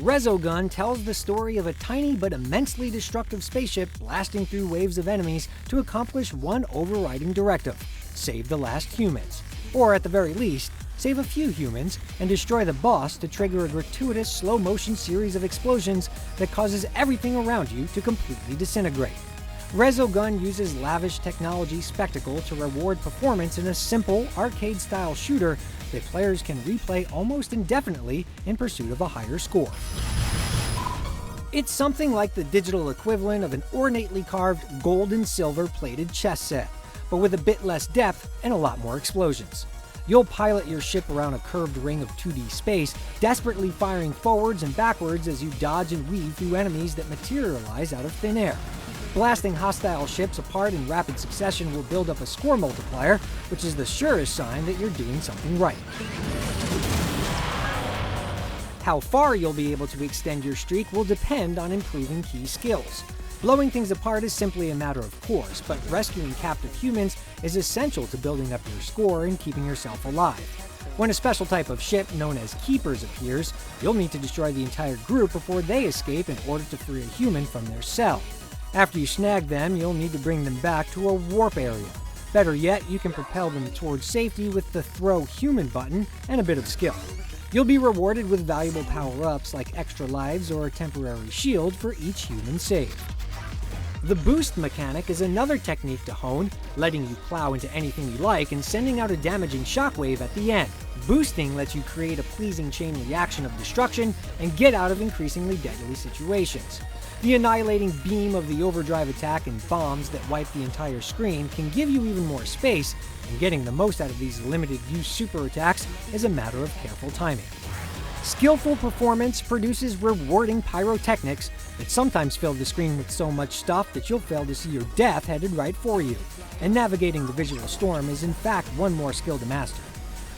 Resogun tells the story of a tiny but immensely destructive spaceship blasting through waves of enemies to accomplish one overriding directive: save the last humans. Or at the very least, save a few humans and destroy the boss to trigger a gratuitous slow-motion series of explosions that causes everything around you to completely disintegrate. Resogun uses lavish technology spectacle to reward performance in a simple, arcade-style shooter that players can replay almost indefinitely in pursuit of a higher score. It's something like the digital equivalent of an ornately carved gold and silver plated chess set, but with a bit less depth and a lot more explosions. You'll pilot your ship around a curved ring of 2D space, desperately firing forwards and backwards as you dodge and weave through enemies that materialize out of thin air. Blasting hostile ships apart in rapid succession will build up a score multiplier, which is the surest sign that you're doing something right. How far you'll be able to extend your streak will depend on improving key skills. Blowing things apart is simply a matter of course, but rescuing captive humans is essential to building up your score and keeping yourself alive. When a special type of ship known as Keepers appears, you'll need to destroy the entire group before they escape in order to free a human from their cell. After you snag them, you'll need to bring them back to a warp area. Better yet, you can propel them towards safety with the Throw Human button and a bit of skill. You'll be rewarded with valuable power-ups like extra lives or a temporary shield for each human save. The boost mechanic is another technique to hone, letting you plow into anything you like and sending out a damaging shockwave at the end. Boosting lets you create a pleasing chain reaction of destruction and get out of increasingly deadly situations. The annihilating beam of the overdrive attack and bombs that wipe the entire screen can give you even more space, and getting the most out of these limited-use super attacks is a matter of careful timing. Skillful performance produces rewarding pyrotechnics that sometimes fill the screen with so much stuff that you'll fail to see your death headed right for you. And navigating the visual storm is in fact one more skill to master.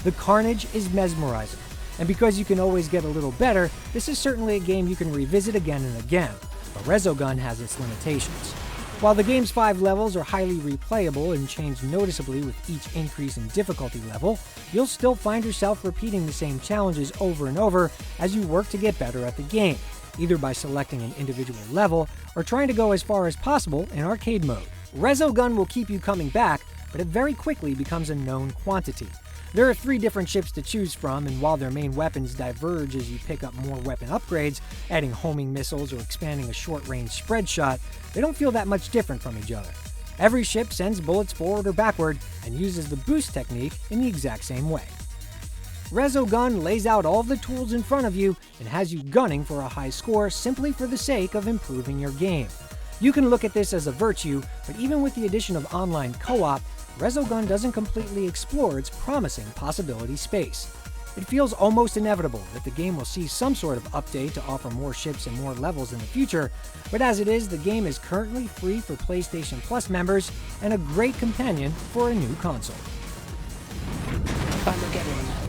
The carnage is mesmerizing, and because you can always get a little better, this is certainly a game you can revisit again and again. But Resogun has its limitations. While the game's 5 levels are highly replayable and change noticeably with each increase in difficulty level, you'll still find yourself repeating the same challenges over and over as you work to get better at the game, either by selecting an individual level or trying to go as far as possible in arcade mode. Resogun will keep you coming back, but it very quickly becomes a known quantity. There are 3 different ships to choose from, and while their main weapons diverge as you pick up more weapon upgrades, adding homing missiles or expanding a short-range spread shot, they don't feel that much different from each other. Every ship sends bullets forward or backward and uses the boost technique in the exact same way. Resogun lays out all the tools in front of you and has you gunning for a high score simply for the sake of improving your game. You can look at this as a virtue, but even with the addition of online co-op, Resogun doesn't completely explore its promising possibility space. It feels almost inevitable that the game will see some sort of update to offer more ships and more levels in the future, but as it is, the game is currently free for PlayStation Plus members and a great companion for a new console. Armageddon.